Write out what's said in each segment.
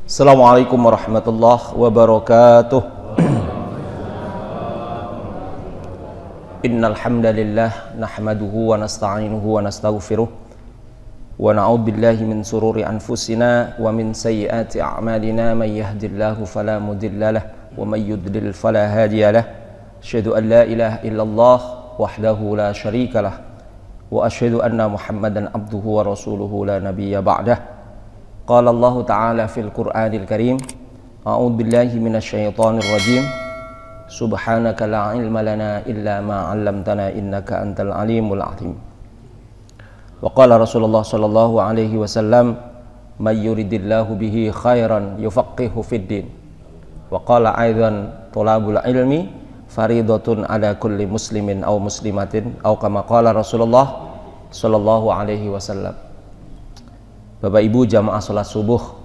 Assalamualaikum warahmatullahi wabarakatuh. Innal hamdalillah nahmaduhu wa nasta'inuhu wa nastaghfiruh wa na'udzu billahi min sururi anfusina wa min sayyiati a'malina may yahdihillahu fala mudhillalah wa may yudlil fala hadiyalah. Asyhadu an la ilaha illallah wahdahu la syarikalah wa asyhadu anna Muhammadan abduhu wa rasuluhu la nabiyya ba'dah. Qala Allah Ta'ala fil Qur'anil Karim, a'udzu billahi minasyaitonir rajim. Subhanaka la ilma lana illa ma 'allamtana innaka antal alimul hakim. Wa qala Rasulullah sallallahu alaihi wasallam, may yuridillahu bihi khairan yufaqihu fid din. Wa qala aidan thalabul ilmi faridatun ala kulli muslimin aw muslimatin aw kama qala Rasulullah sallallahu alaihi wasallam. Bapak Ibu jamaah salat subuh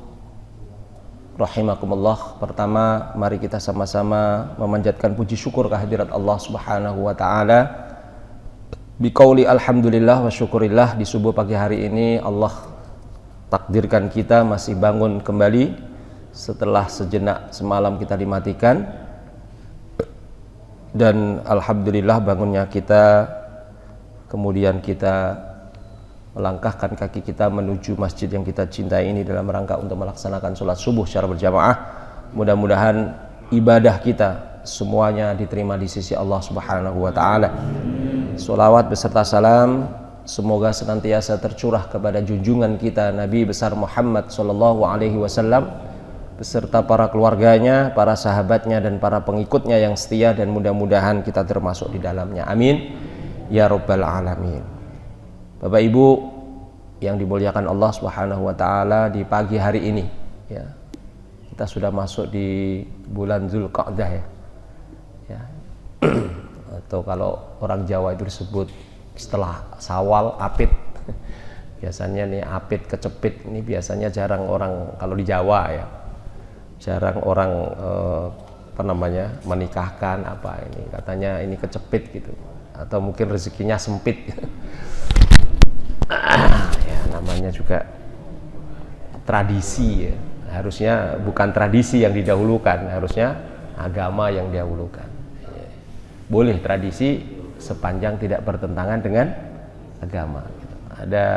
rahimakumullah, pertama mari kita sama-sama memanjatkan puji syukur kehadirat Allah Subhanahu wa taala. Biqauli alhamdulillah wa syukurillah, di subuh pagi hari ini Allah takdirkan kita masih bangun kembali setelah sejenak semalam kita dimatikan, dan alhamdulillah bangunnya kita, kemudian kita melangkahkan kaki kita menuju masjid yang kita cintai ini dalam rangka untuk melaksanakan sholat subuh secara berjamaah. Mudah-mudahan ibadah kita semuanya diterima di sisi Allah Subhanahu wa taala. Sholawat beserta salam semoga senantiasa tercurah kepada junjungan kita Nabi besar Muhammad sallallahu alaihi wasallam beserta para keluarganya, para sahabatnya dan para pengikutnya yang setia, dan mudah-mudahan kita termasuk di dalamnya. Amin ya rabbal alamin. Bapak Ibu yang dimuliakan Allah Subhanahu wa taala, di pagi hari ini ya, kita sudah masuk di bulan Dzulqa'dah ya. Atau kalau orang Jawa itu disebut setelah Syawal, Apit. Biasanya nih Apit kecepit ini biasanya jarang orang, kalau di Jawa ya, jarang orang menikahkan apa ini, katanya ini kecepit gitu, atau mungkin rezekinya sempit. Ya namanya juga tradisi ya, harusnya bukan tradisi yang didahulukan, harusnya agama yang didahulukan. Boleh tradisi sepanjang tidak bertentangan dengan agama. Ada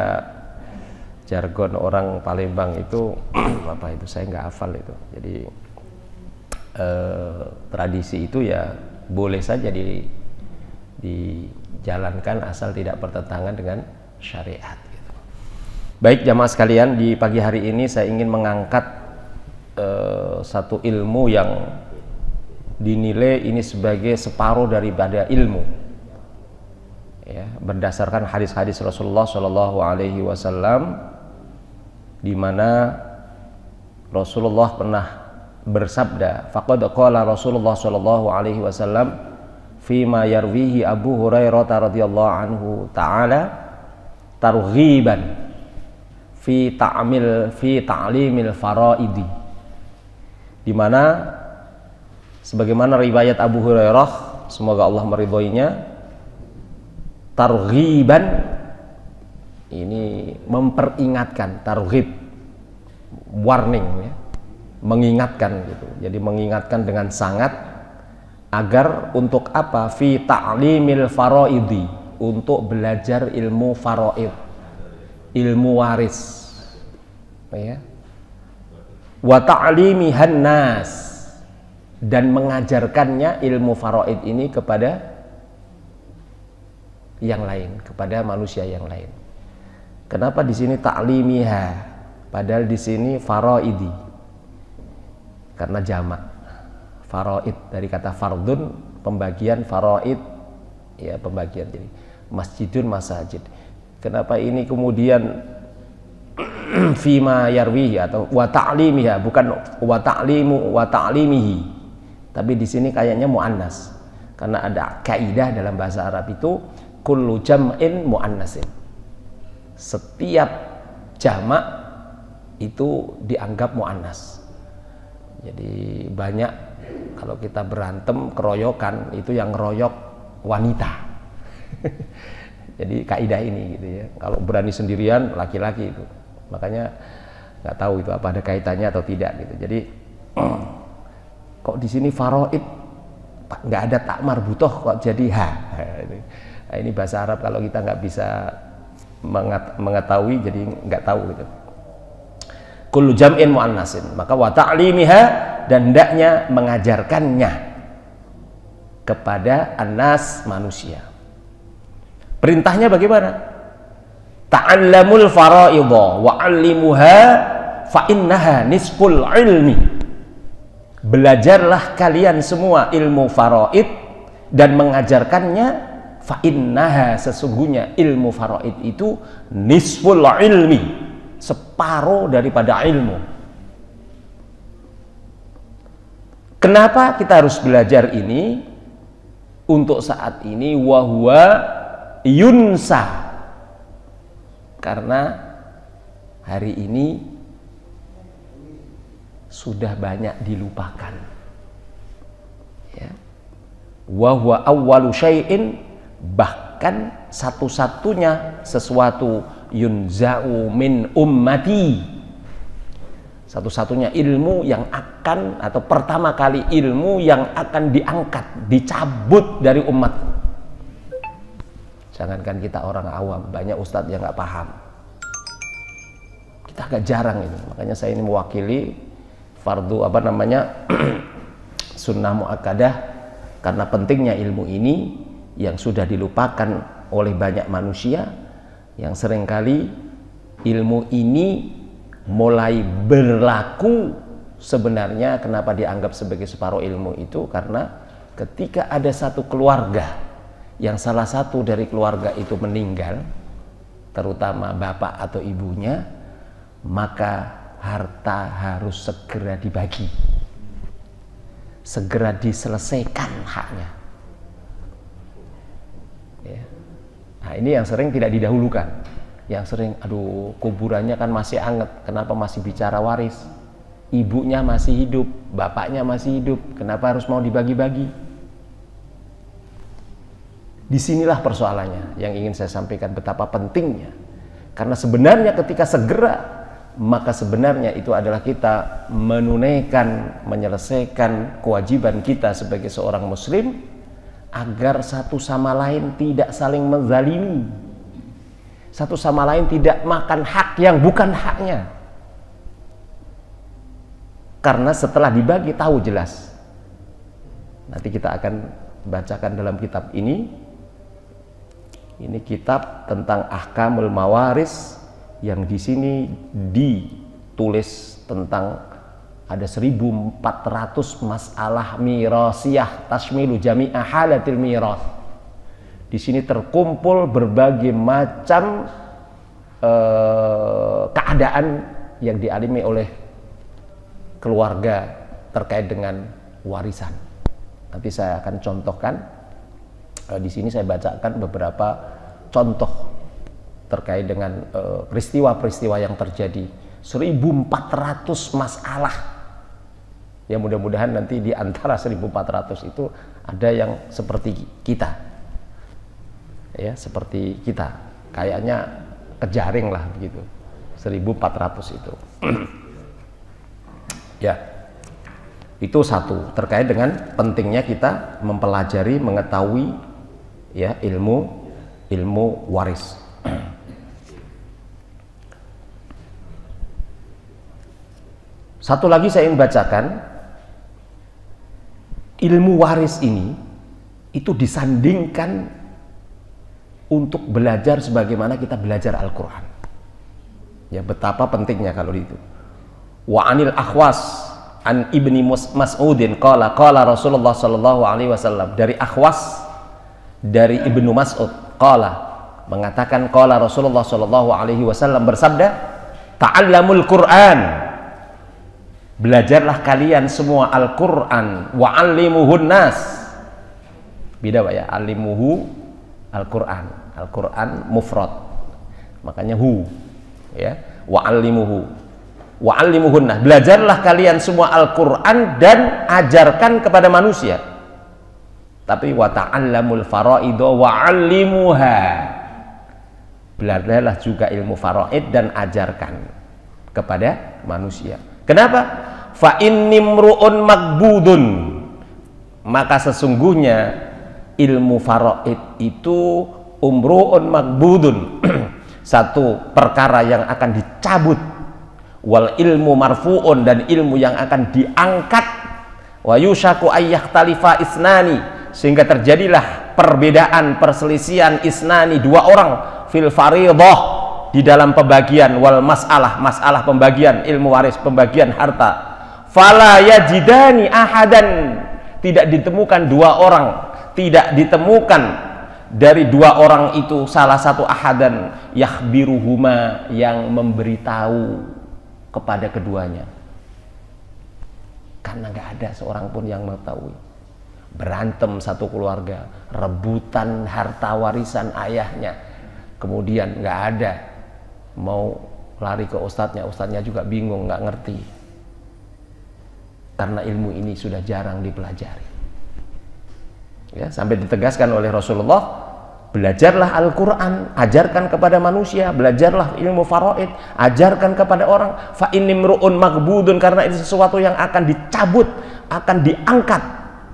jargon orang Palembang itu apa itu, saya nggak hafal itu. Jadi tradisi itu ya boleh saja dijalankan asal tidak bertentangan dengan syariat gitu. Baik jamaah sekalian, di pagi hari ini saya ingin mengangkat satu ilmu yang dinilai ini sebagai separuh daripada ilmu ya, berdasarkan hadis-hadis Rasulullah Shallallahu alaihi wasallam, di mana Rasulullah pernah bersabda, faqad qala Rasulullah Shallallahu alaihi wasallam fima yarwihi Abu Hurairah radhiyallahu anhu ta'ala targhiban fi ta'limil faraidi, di mana sebagaimana riwayat Abu Hurairah semoga Allah meridhoinya, targhiban ini memperingatkan, targhib warning ya, mengingatkan gitu. Jadi mengingatkan dengan sangat agar untuk apa? Fi ta'limil faraidi, untuk belajar ilmu faraid, ilmu waris ya. Wa ta'limihan nas, dan mengajarkannya ilmu faraid ini kepada yang lain, kepada manusia yang lain. Kenapa di sini ta'limiha padahal di sini faraidi? Karena jamak faraid dari kata fardun, pembagian, faraid ya pembagian, jadi masjidun masajid. Kenapa ini kemudian fima yarwihi atau wa ta'limiha, bukan wa ta'limu wa ta'limihi, tapi di sini kayaknya muannas, karena ada kaidah dalam bahasa Arab itu kullu jam'in muannasin, setiap jamak itu dianggap muannas. Jadi banyak kalau kita berantem keroyokan itu yang ngeroyok wanita. Jadi kaidah ini gitu ya. Kalau berani sendirian laki-laki itu. Makanya nggak tahu itu apa ada kaitannya atau tidak gitu. Jadi kok di sini faraid nggak ada tak marbutoh kok jadi ha. Nah, ini bahasa Arab kalau kita nggak bisa mengetahui jadi nggak tahu gitu. Kullu jam'in muannasin, maka wa ta'limiha, dan hendaknya mengajarkannya kepada annas, manusia. Perintahnya bagaimana? Ta'allamul fara'idha wa 'allimuha fa innaha nisful ilmi. Belajarlah kalian semua ilmu faraid dan mengajarkannya, fa innaha, sesungguhnya ilmu faraid itu nisful ilmi, separuh daripada ilmu. Kenapa kita harus belajar ini? Untuk saat ini wahwa yunsa, karena hari ini sudah banyak dilupakan ya. Wahwa awwalu syai'in, bahkan satu-satunya sesuatu yunza'u min ummati, satu-satunya ilmu yang akan, atau pertama kali ilmu yang akan diangkat, dicabut dari umat. Jangankan kita orang awam, banyak ustadz yang nggak paham. Kita agak jarang itu, makanya saya ini mewakili fardu sunnah muakkadah, karena pentingnya ilmu ini yang sudah dilupakan oleh banyak manusia, yang seringkali ilmu ini mulai berlaku. Sebenarnya kenapa dianggap sebagai separuh ilmu itu, karena ketika ada satu keluarga yang salah satu dari keluarga itu meninggal, terutama bapak atau ibunya, maka harta harus segera dibagi, segera diselesaikan haknya ya. Nah, ini yang sering tidak didahulukan, yang sering, aduh kuburannya kan masih anget, kenapa masih bicara waris? Ibunya masih hidup, bapaknya masih hidup, kenapa harus mau dibagi-bagi? Disinilah persoalannya yang ingin saya sampaikan, betapa pentingnya. Karena sebenarnya ketika segera, maka sebenarnya itu adalah kita menunaikan, menyelesaikan kewajiban kita sebagai seorang muslim, agar satu sama lain tidak saling menzalimi, satu sama lain tidak makan hak yang bukan haknya. Karena setelah dibagi tahu jelas. Nanti kita akan bacakan dalam kitab ini kitab tentang ahkamul mawaris, yang di sini ditulis tentang ada 1400 masalah mirasiyah tasmilu jami'a halatil miras. Di sini terkumpul berbagai macam keadaan yang dialami oleh keluarga terkait dengan warisan. Nanti saya akan contohkan. Di sini saya bacakan beberapa contoh terkait dengan peristiwa-peristiwa yang terjadi. 1400 masalah. Ya, mudah-mudahan nanti di antara 1400 itu ada yang seperti kita. Ya, seperti kita. Kayaknya kejaring lah begitu. 1400 itu. Ya. Itu satu, terkait dengan pentingnya kita mempelajari, mengetahui ya ilmu waris. Satu lagi saya ingin bacakan, ilmu waris ini itu disandingkan untuk belajar sebagaimana kita belajar Al-Quran. Ya, betapa pentingnya kalau itu. Wa anil akhwas an ibni Mas'udin qala Rasulullah sallallahu alaihi wasallam, dari Akhwas dari Ibnu Mas'ud qala, mengatakan qala Rasulullah sallallahu alaihi wasallam bersabda, ta'allamul Qur'an, belajarlah kalian semua Al-Qur'an, wa 'allimuhun nas. Beda Pak ya, alimuhu Al-Qur'an. Al-Qur'an mufrad. Makanya hu ya, wa 'allimuhu. Wa 'allimuhunna, belajarlah kalian semua Al-Qur'an dan ajarkan kepada manusia. Tapi wa ta'allamul fara'idha wa 'allimuha, belajarlah juga ilmu faraid dan ajarkan. kepada manusia. Kenapa? Fa innimru'un magbudun, maka sesungguhnya ilmu faraid itu umru'un magbudun satu perkara yang akan dicabut, wal ilmu marfu'un, dan ilmu yang akan diangkat, wa yushaku ayyakhtalifa isnani, sehingga terjadilah perbedaan, perselisihan isnani, dua orang, fil faridah, di dalam pembagian, wal masalah, masalah pembagian ilmu waris, pembagian harta, fala yajidani ahadan, tidak ditemukan dua orang, tidak ditemukan dari dua orang itu salah satu ahadan yakhbiruhuma, yang memberitahu kepada keduanya, karena nggak ada seorang pun yang mengetahui. Berantem satu keluarga, rebutan harta warisan ayahnya, kemudian nggak ada, mau lari ke ustadznya, ustadznya juga bingung, nggak ngerti, karena ilmu ini sudah jarang dipelajari. Ya, sampai ditegaskan oleh Rasulullah, belajarlah Al-Quran, ajarkan kepada manusia, belajarlah ilmu faraid, ajarkan kepada orang. Fa innimru'un magbudun, karena itu sesuatu yang akan dicabut, akan diangkat,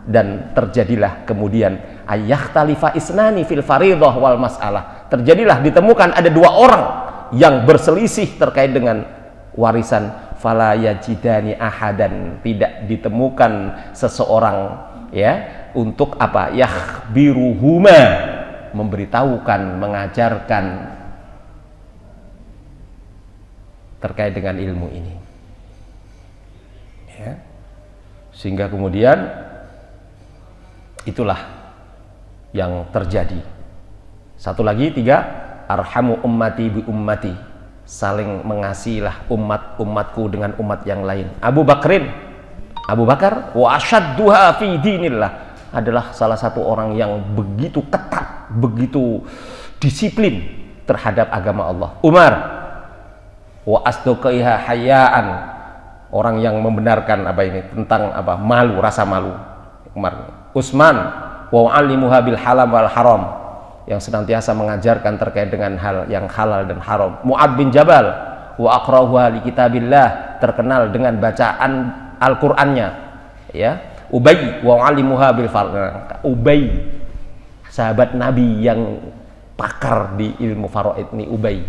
dan terjadilah kemudian ayyakhtalifa isnani fil faridah wal masalah, terjadilah ditemukan ada dua orang yang berselisih terkait dengan warisan. Fala yajidani ahadan, tidak ditemukan seseorang, ya, untuk apa? Yakhbiruhuma, memberitahukan, mengajarkan terkait dengan ilmu ini, ya. Sehingga kemudian itulah yang terjadi. Satu lagi, tiga, arhamu ummati bi ummati, saling mengasihilah umatku dengan umat yang lain. Abu Bakar wa asyadduha fi dinillah, adalah salah satu orang yang begitu ketat, begitu disiplin terhadap agama Allah. Umar wa asdaqaiha hayaan, orang yang membenarkan apa ini, tentang apa, malu, rasa malu. Umar. Utsman wa alimuha bil halal wal haram, yang senantiasa mengajarkan terkait dengan hal yang halal dan haram. Mu'ad bin Jabal wa aqrahuha li kitabillah, terkenal dengan bacaan Al-Qur'annya, ya. Ubay wa alimuha bil faraid, Ubay, sahabat Nabi yang pakar di ilmu faraid ini, Ubay.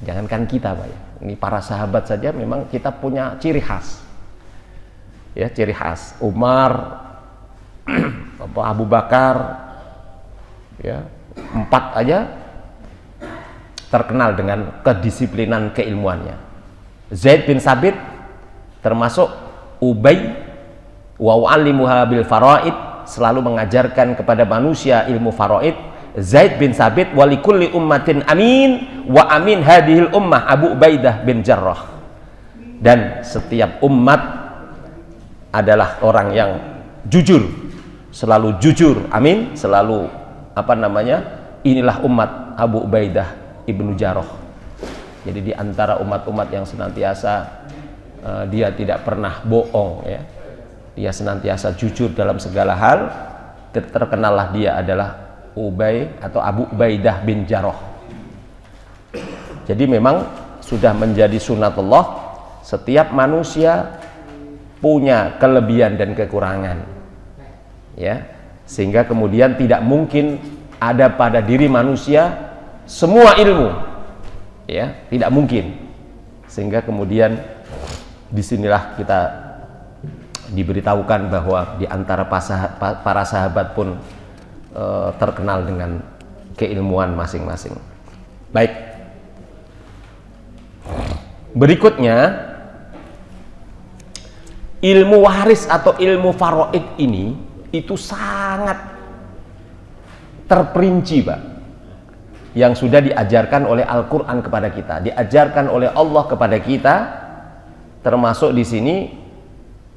Jangankan kita, Pak, ya. Ini para sahabat saja memang kita punya ciri khas. Ya, ciri khas. Umar, Abu Bakar, ya, 4 aja terkenal dengan kedisiplinan keilmuannya. Zaid bin Sabit termasuk. Ubay wa alimuha bil faraid, selalu mengajarkan kepada manusia ilmu faraid. Zaid bin Sabit walikulli ummatin amin wa amin hadhil ummah Abu Ubaidah bin Jarrah, dan setiap umat adalah orang yang jujur, selalu jujur, amin, selalu apa namanya, inilah umat Abu Ubaidah ibnu Jarrah. Jadi di antara umat-umat yang senantiasa dia tidak pernah bohong, ya, dia senantiasa jujur dalam segala hal, terkenallah dia adalah Ubay atau Abu Ubaidah bin Jarrah. Jadi memang sudah menjadi sunatullah, setiap manusia punya kelebihan dan kekurangan, ya, sehingga kemudian tidak mungkin ada pada diri manusia semua ilmu, ya, tidak mungkin. Sehingga kemudian disinilah kita diberitahukan bahwa di antara para sahabat pun terkenal dengan keilmuan masing-masing. Baik, berikutnya ilmu waris atau ilmu faraid ini itu sangat terperinci, Pak, yang sudah diajarkan oleh Al-Quran kepada kita, diajarkan oleh Allah kepada kita, termasuk di sini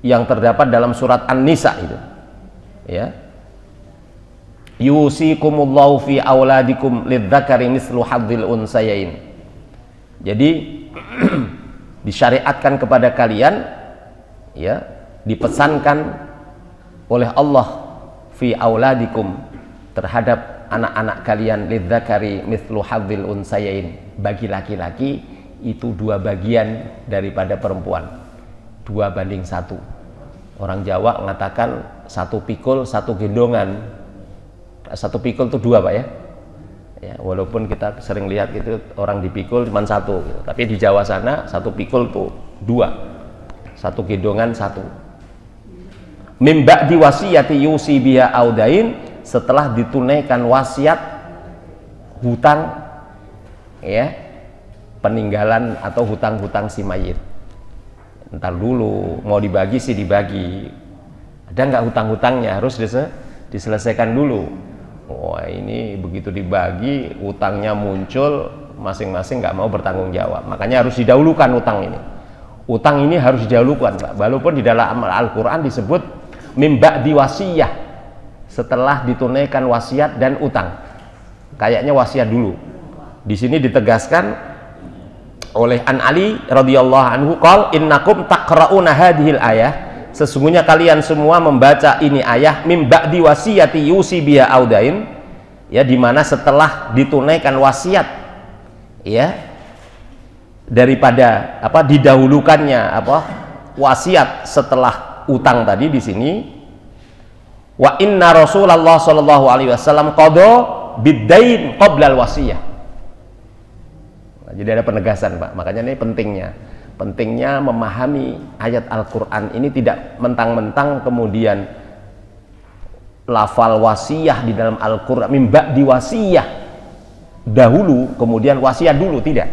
yang terdapat dalam surat An-Nisa itu, ya, yusikumullahu fi auladikum lidzakari mislu hadzil unsayain. Jadi disyariatkan kepada kalian, ya, dipesankan oleh Allah fi auladikum, terhadap anak-anak kalian, lidzakari mislu hadzil unsayain, bagi laki-laki itu 2 bagian daripada perempuan, 2:1. Orang Jawa mengatakan 1 pikul 1 gendongan. 1 pikul itu 2 Pak ya. Ya, walaupun kita sering lihat itu orang dipikul cuma 1 gitu. Tapi di Jawa sana 1 pikul itu 2, 1 gendongan 1. Mim ba'di wasiyati yusi biha audain, setelah ditunaikan wasiat hutang ya, peninggalan atau hutang-hutang si mayit. Entar dulu mau dibagi sih dibagi, ada nggak hutang-hutangnya, harus diselesaikan dulu. Wah, ini begitu dibagi hutangnya muncul, masing-masing nggak mau bertanggung jawab, makanya harus didahulukan hutang ini. Hutang ini harus didahulukan Pak, walaupun di dalam Al-Quran disebut mimba diwasiyah, setelah ditunaikan wasiat dan utang. Kayaknya wasiat dulu. Di sini ditegaskan oleh An Ali radhiyallahu anhu, qol innakum taqra'una hadhil ayah, sesungguhnya kalian semua membaca ini ayah, mim ba'di wasiyati yusi biha audain, ya, dimana setelah ditunaikan wasiat ya, daripada apa didahulukannya apa wasiat setelah utang tadi. Di sini wa inna Rasulullah sallallahu alaihi wasallam qada biddain qabla al-wasiyah. Nah, jadi ada penegasan Pak, makanya ini pentingnya memahami ayat Al-Quran ini, tidak mentang-mentang kemudian lafal wasiyah di dalam Al-Quran mimba di wasiyah dahulu kemudian wasiat dulu, tidak.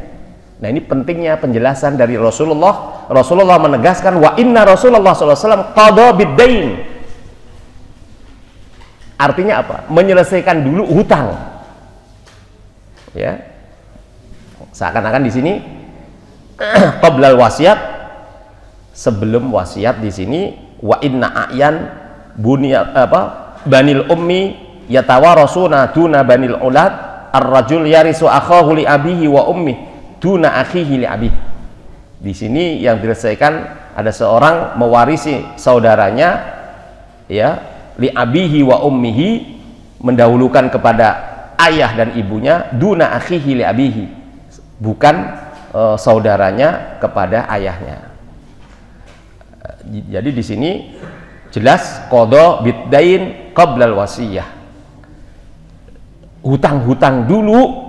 Nah, ini pentingnya penjelasan dari Rasulullah. Rasulullah menegaskan wa inna Rasulullah SAW qada biddain. Artinya apa? Menyelesaikan dulu hutang. Ya. Seakan-akan di sini qablal wasiat, sebelum wasiat. Di sini wa inna a'yan bunya apa? Banil ummi yatawarasuna duna banil ulad, ar-rajul yarisu akhahu li abihi wa ummi duna akhihi li abih. Di sini yang diselesaikan, ada seorang mewarisi saudaranya ya, li abihi wa ummihi, mendahulukan kepada ayah dan ibunya, duna akhihi li abihi, bukan saudaranya kepada ayahnya. Jadi di sini jelas qada biddain qablal wasiyah, hutang-hutang dulu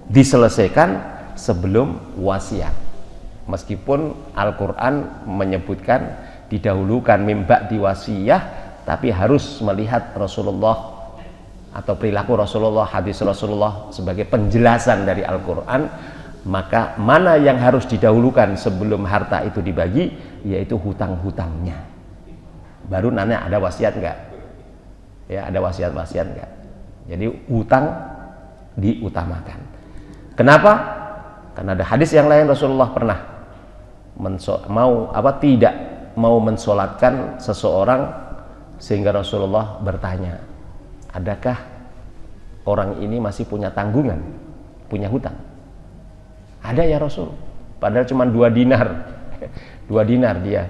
diselesaikan sebelum wasiat. Meskipun Al-Quran menyebutkan didahulukan mimba di wasiyah, tapi harus melihat Rasulullah atau perilaku Rasulullah, hadis Rasulullah sebagai penjelasan dari Al-Quran. Maka mana yang harus didahulukan sebelum harta itu dibagi, yaitu hutang-hutangnya. Baru nanya ada wasiat enggak? Ya, ada wasiat-wasiat enggak? Jadi hutang diutamakan. Kenapa? Karena ada hadis yang lain, Rasulullah pernah tidak mau mensolatkan seseorang, sehingga Rasulullah bertanya, adakah orang ini masih punya tanggungan, punya hutang? Ada ya Rasul, padahal cuma 2 dinar 2 dinar dia.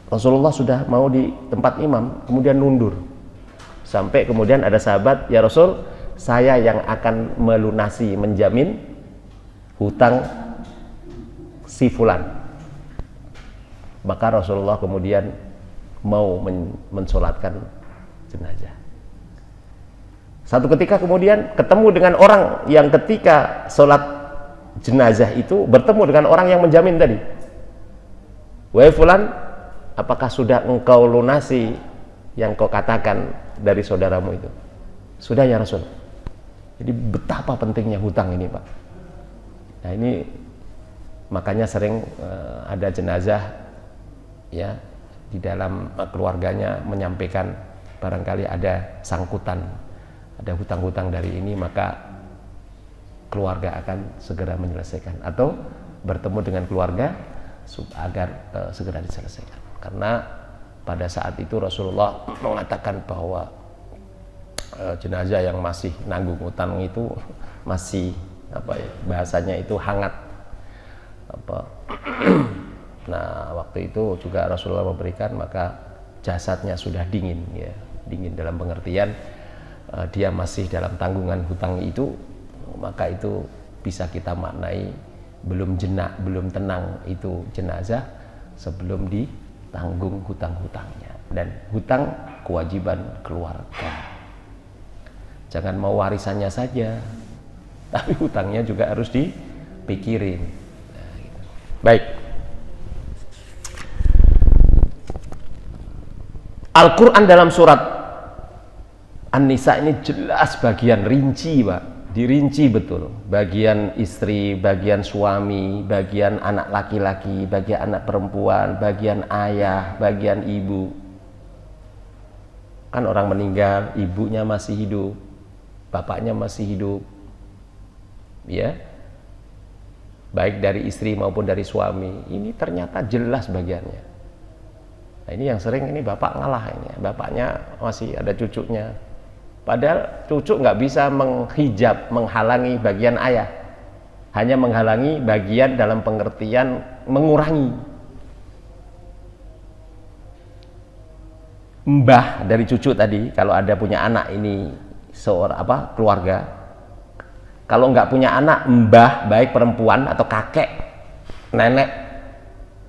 Rasulullah sudah mau di tempat imam, kemudian mundur, sampai kemudian ada sahabat, ya Rasul, saya yang akan melunasi, menjamin hutang si fulan. Maka Rasulullah kemudian mau mensolatkan jenazah. Satu ketika kemudian ketemu dengan orang yang ketika sholat jenazah itu bertemu dengan orang yang menjamin tadi. Wahai fulan, apakah sudah engkau lunasi yang kau katakan dari saudaramu itu? Sudah ya Rasul. Jadi betapa pentingnya hutang ini Pak. Nah, ini makanya sering ada jenazah ya, di dalam keluarganya menyampaikan barangkali ada sangkutan, ada hutang-hutang dari ini, maka keluarga akan segera menyelesaikan atau bertemu dengan keluarga agar segera diselesaikan. Karena pada saat itu Rasulullah mengatakan bahwa jenazah yang masih nanggung hutang itu masih bahasanya itu hangat Nah, waktu itu juga Rasulullah memberikan, maka jasadnya sudah dingin ya, dingin dalam pengertian dia masih dalam tanggungan hutang itu, maka itu bisa kita maknai belum jenak, belum tenang itu jenazah sebelum ditanggung hutang-hutangnya. Dan hutang kewajiban keluarga. Jangan mau warisannya saja, tapi hutangnya juga harus dipikirin. Nah, gitu. Baik. Al-Quran dalam surat An-Nisa ini jelas bagian rinci, Pak. Dirinci betul. Bagian istri, bagian suami, bagian anak laki-laki, bagian anak perempuan, bagian ayah, bagian ibu. Kan orang meninggal, ibunya masih hidup, bapaknya masih hidup. Ya. Baik dari istri maupun dari suami. Ini ternyata jelas bagiannya. Nah, ini yang sering ini bapak ngalah ini. Bapaknya masih ada cucunya. Padahal cucu nggak bisa menghijab, menghalangi bagian ayah. Hanya menghalangi bagian dalam pengertian mengurangi. Mbah dari cucu tadi, kalau ada punya anak ini seorang keluarga. Kalau nggak punya anak, mbah baik perempuan atau kakek, nenek.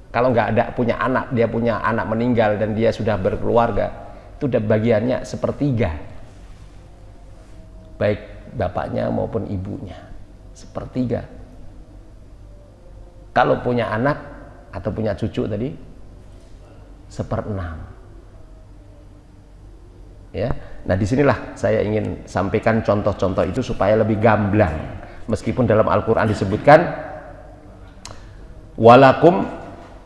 Kalau nggak ada punya anak, dia punya anak meninggal dan dia sudah berkeluarga, itu udah bagiannya sepertiga. Baik bapaknya maupun ibunya, sepertiga. Kalau punya anak atau punya cucu tadi, 1/6. Ya, nah disinilah saya ingin sampaikan contoh-contoh itu supaya lebih gamblang. Meskipun dalam Al-Quran disebutkan, walakum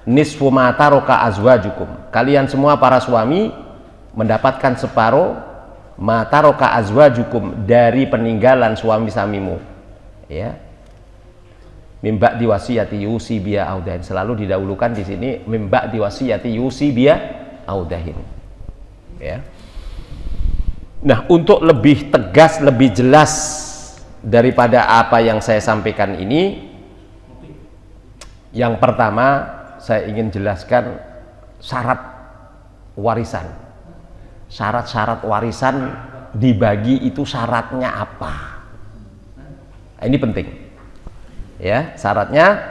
nisfu ma taraka azwajukum. Kalian semua para suami mendapatkan separuh mata roka azwajukum dari peninggalan suami-suamimu, ya. Mimba diwasiyati yusi biya audahin, selalu didahulukan di sini mimba diwasiyati yusi biya audahin, ya. Nah, untuk lebih tegas, lebih jelas daripada apa yang saya sampaikan ini, yang pertama saya ingin jelaskan syarat warisan. Syarat-syarat warisan dibagi itu syaratnya apa? Nah, ini penting. Ya, syaratnya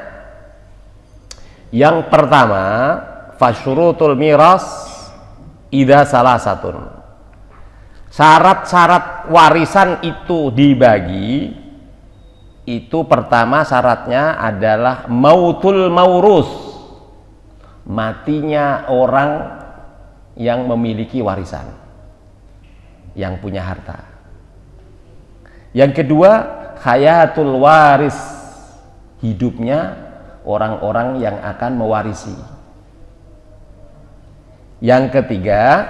yang pertama, fasyurutul miras idza salasatun. Syarat-syarat warisan itu dibagi, itu pertama syaratnya adalah mautul maurus, matinya orang yang memiliki warisan, yang punya harta. Yang kedua, hayatul waris, hidupnya orang-orang yang akan mewarisi. Yang ketiga,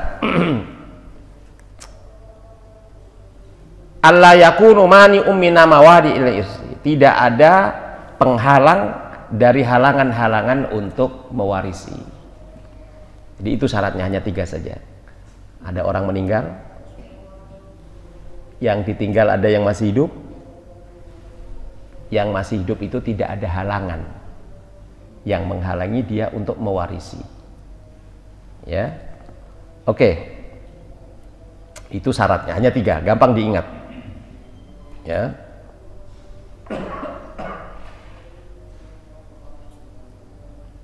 alla yakunu mani'um mina mawadi ilai, tidak ada penghalang dari halangan-halangan untuk mewarisi. Jadi itu syaratnya hanya 3 saja. Ada orang meninggal, yang ditinggal ada yang masih hidup. Yang masih hidup itu tidak ada halangan yang menghalangi dia untuk mewarisi. Ya, oke. Itu syaratnya hanya 3, gampang diingat. Ya.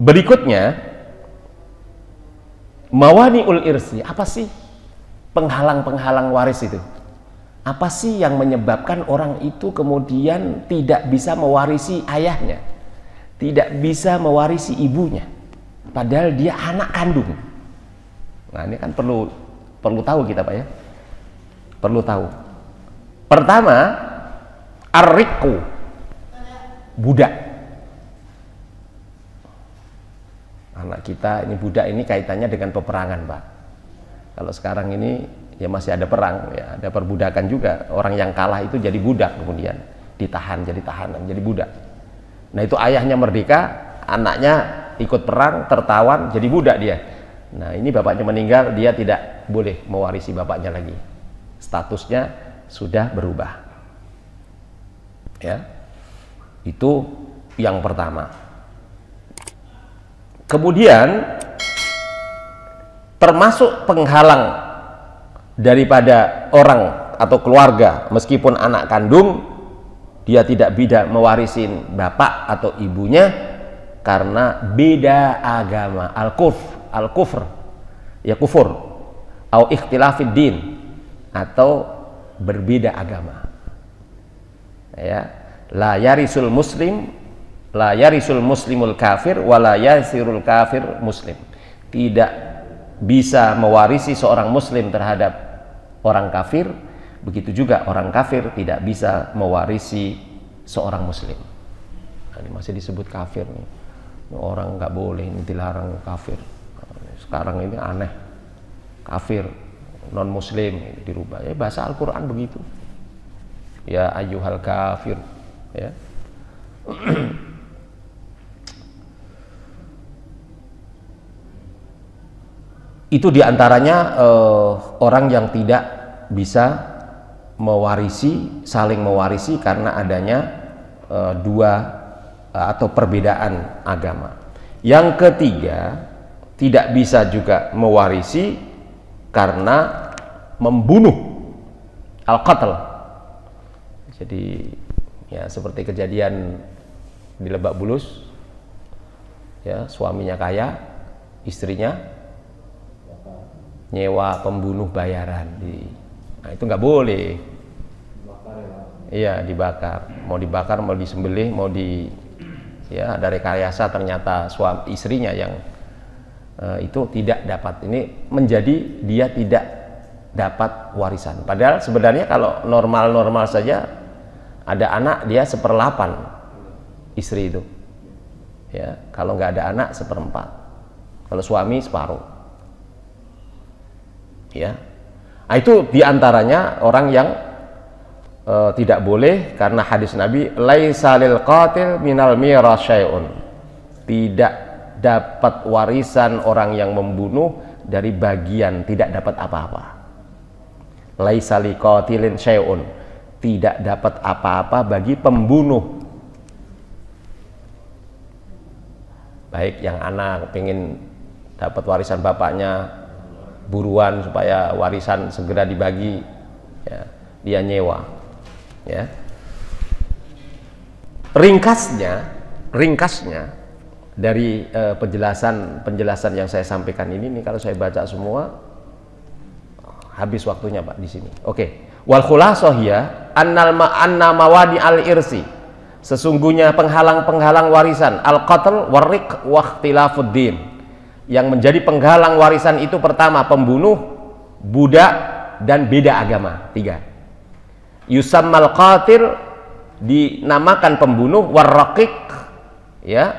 Berikutnya, mawani'ul irsi, apa sih penghalang-penghalang waris itu? Apa sih yang menyebabkan orang itu kemudian tidak bisa mewarisi ayahnya, tidak bisa mewarisi ibunya, padahal dia anak kandung? Nah, ini kan perlu tahu kita, Pak, ya. Perlu tahu. Pertama, ar-riqu, budak. Anak kita ini budak, ini kaitannya dengan peperangan, Pak. Kalau sekarang ini ya masih ada perang, ya ada perbudakan juga. Orang yang kalah itu jadi budak, kemudian ditahan jadi tahanan, jadi budak. Nah, itu ayahnya merdeka, anaknya ikut perang, tertawan, jadi budak dia. Nah, ini bapaknya meninggal, dia tidak boleh mewarisi bapaknya lagi. Statusnya sudah berubah. Ya. Itu yang pertama. Kemudian termasuk penghalang daripada orang atau keluarga meskipun anak kandung dia tidak bisa mewarisi bapak atau ibunya karena beda agama, al-kufr ya kufur, au ikhtilafid din, atau berbeda agama. Ya, la yarisul muslimul kafir wala yasirul kafir muslim. Tidak bisa mewarisi seorang muslim terhadap orang kafir, begitu juga orang kafir tidak bisa mewarisi seorang muslim. Nah, ini masih disebut kafir nih. Orang nggak boleh, ini dilarang kafir. Sekarang ini aneh, kafir non muslim dirubah. Ya, bahasa Al-Quran begitu. Ya ayyuhal kafir, ya. Itu diantaranya orang yang tidak bisa mewarisi, saling mewarisi karena adanya dua atau perbedaan agama. Yang ketiga, tidak bisa juga mewarisi karena membunuh, al-qatl. Jadi ya seperti kejadian di Lebak Bulus, ya, suaminya kaya, istrinya nyewa pembunuh bayaran. Nah, itu nggak boleh. Iya, dibakar. Mau dibakar, mau disembelih, mau ya ada rekayasa, ternyata suami istrinya yang itu tidak dapat. Ini menjadi dia tidak dapat warisan. Padahal sebenarnya kalau normal-normal saja ada anak dia 1/8 istri itu. Ya, kalau nggak ada anak 1/4. Kalau suami separuh. Ya. Nah, itu diantaranya orang yang tidak boleh karena hadis Nabi laisa lil qatil minal miras syai'un. Tidak dapat warisan orang yang membunuh dari bagian, tidak dapat apa-apa. Laisa lil qatilin syai'un. Tidak dapat apa-apa bagi pembunuh. Baik yang anak pengen dapat warisan bapaknya buruan supaya warisan segera dibagi, ya, dia nyewa. Ya. Ringkasnya dari penjelasan yang saya sampaikan ini nih, kalau saya baca semua habis waktunya Pak di sini. Oke. Wal khulathah hiya anna mawadi al-irsi, sesungguhnya penghalang-penghalang warisan al-qatl warriq wa ikhtilafud din. Yang menjadi penghalang warisan itu pertama pembunuh, budak, dan beda agama. 3. Yusammal qatil, dinamakan pembunuh, warraqiq, ya,